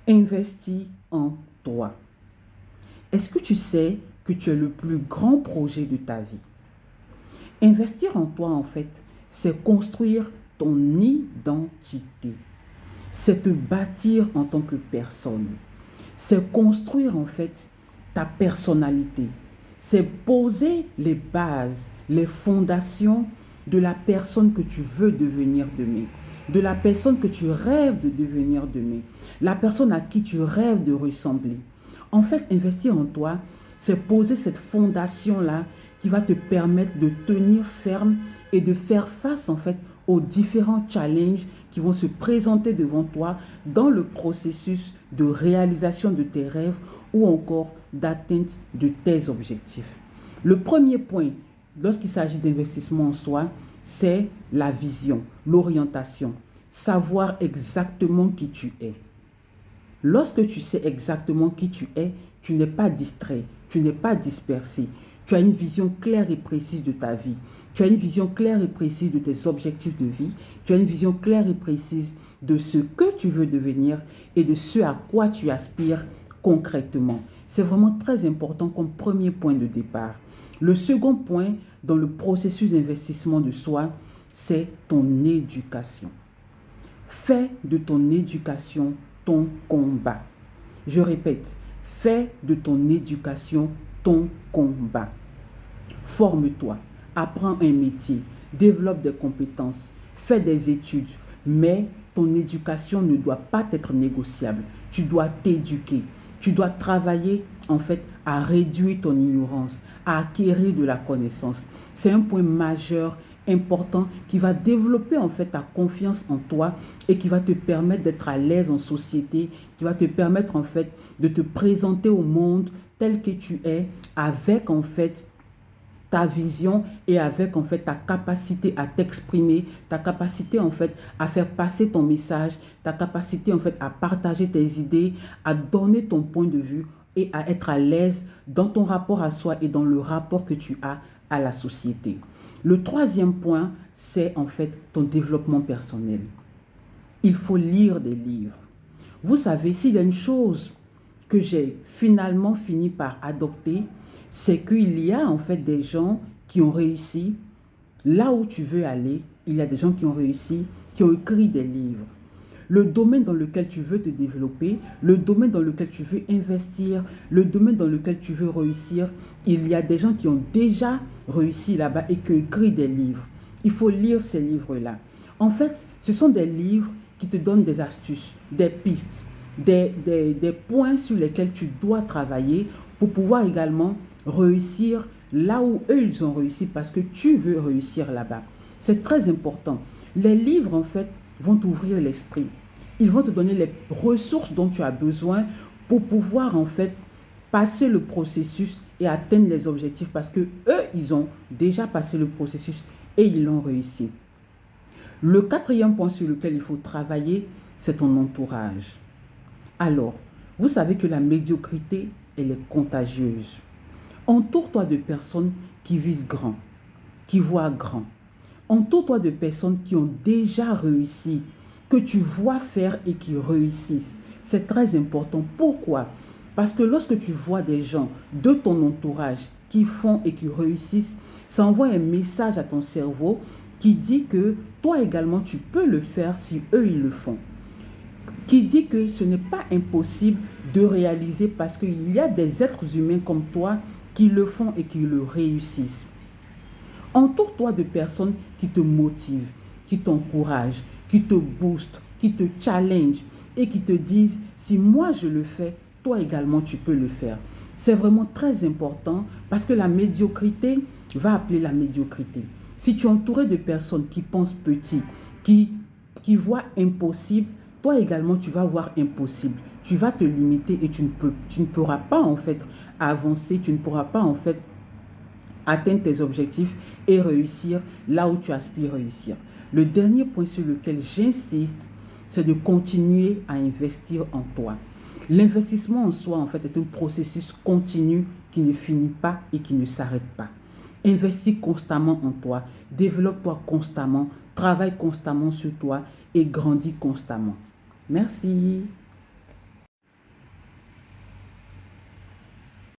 Investis en toi. Est-ce que tu sais que tu es le plus grand projet de ta vie? Investir en toi, en fait, c'est construire ton identité. C'est te bâtir en tant que personne. C'est construire, en fait, ta personnalité. C'est poser les bases, les fondations de la personne que tu veux devenir demain, de la personne que tu rêves de devenir demain, la personne à qui tu rêves de ressembler. En fait, investir en toi, c'est poser cette fondation-là qui va te permettre de tenir ferme et de faire face, en fait, aux différents challenges qui vont se présenter devant toi dans le processus de réalisation de tes rêves ou encore d'atteinte de tes objectifs. Le premier point, lorsqu'il s'agit d'investissement en soi, c'est la vision, l'orientation, savoir exactement qui tu es. Lorsque tu sais exactement qui tu es, tu n'es pas distrait, tu n'es pas dispersé. Tu as une vision claire et précise de ta vie. Tu as une vision claire et précise de tes objectifs de vie. Tu as une vision claire et précise de ce que tu veux devenir et de ce à quoi tu aspires concrètement. C'est vraiment très important comme premier point de départ. Le second point dans le processus d'investissement de soi, c'est ton éducation. Fais de ton éducation ton combat. Je répète, fais de ton éducation ton combat. Forme-toi, apprends un métier, développe des compétences, fais des études, mais ton éducation ne doit pas être négociable. Tu dois t'éduquer. Tu dois travailler en fait à réduire ton ignorance, à acquérir de la connaissance. C'est un point majeur, important, qui va développer en fait ta confiance en toi et qui va te permettre d'être à l'aise en société, qui va te permettre en fait de te présenter au monde tel que tu es, avec en fait ta vision et avec en fait ta capacité à t'exprimer, ta capacité en fait à faire passer ton message, ta capacité en fait à partager tes idées, à donner ton point de vue et à être à l'aise dans ton rapport à soi et dans le rapport que tu as à la société. Le troisième point, c'est en fait ton développement personnel. Il faut lire des livres. Vous savez, s'il y a une chose que j'ai finalement fini par adopter, c'est qu'il y a en fait des gens qui ont réussi là où tu veux aller. Il y a des gens qui ont réussi, qui ont écrit des livres. Le domaine dans lequel tu veux te développer, le domaine dans lequel tu veux investir, le domaine dans lequel tu veux réussir, il y a des gens qui ont déjà réussi là-bas et qui ont écrit des livres. Il faut lire ces livres-là. En fait, ce sont des livres qui te donnent des astuces, des pistes, des points sur lesquels tu dois travailler pour pouvoir également réussir là où eux, ils ont réussi parce que tu veux réussir là-bas. C'est très important. Les livres, en fait, vont t'ouvrir l'esprit. Ils vont te donner les ressources dont tu as besoin pour pouvoir, en fait, passer le processus et atteindre les objectifs parce que eux, ils ont déjà passé le processus et ils l'ont réussi. Le quatrième point sur lequel il faut travailler, c'est ton entourage. Alors, vous savez que la médiocrité, elle est contagieuse. Entoure-toi de personnes qui visent grand, qui voient grand. Entoure-toi de personnes qui ont déjà réussi, que tu vois faire et qui réussissent. C'est très important. Pourquoi? Parce que lorsque tu vois des gens de ton entourage qui font et qui réussissent, ça envoie un message à ton cerveau qui dit que toi également, tu peux le faire si eux, ils le font. Qui dit que ce n'est pas impossible de réaliser parce qu'il y a des êtres humains comme toi qui le font et qui le réussissent. Entoure-toi de personnes qui te motivent, qui t'encouragent, qui te boostent, qui te challengent et qui te disent « si moi je le fais, toi également tu peux le faire ». C'est vraiment très important parce que la médiocrité va appeler la médiocrité. Si tu es entouré de personnes qui pensent petit, qui voient impossible, toi également tu vas voir impossible. Tu vas te limiter et tu ne pourras pas en fait avancer, tu ne pourras pas en fait atteindre tes objectifs et réussir là où tu aspires réussir. Le dernier point sur lequel j'insiste, c'est de continuer à investir en toi. L'investissement en soi, en fait, est un processus continu qui ne finit pas et qui ne s'arrête pas. Investis constamment en toi, développe-toi constamment, travaille constamment sur toi et grandis constamment. Merci.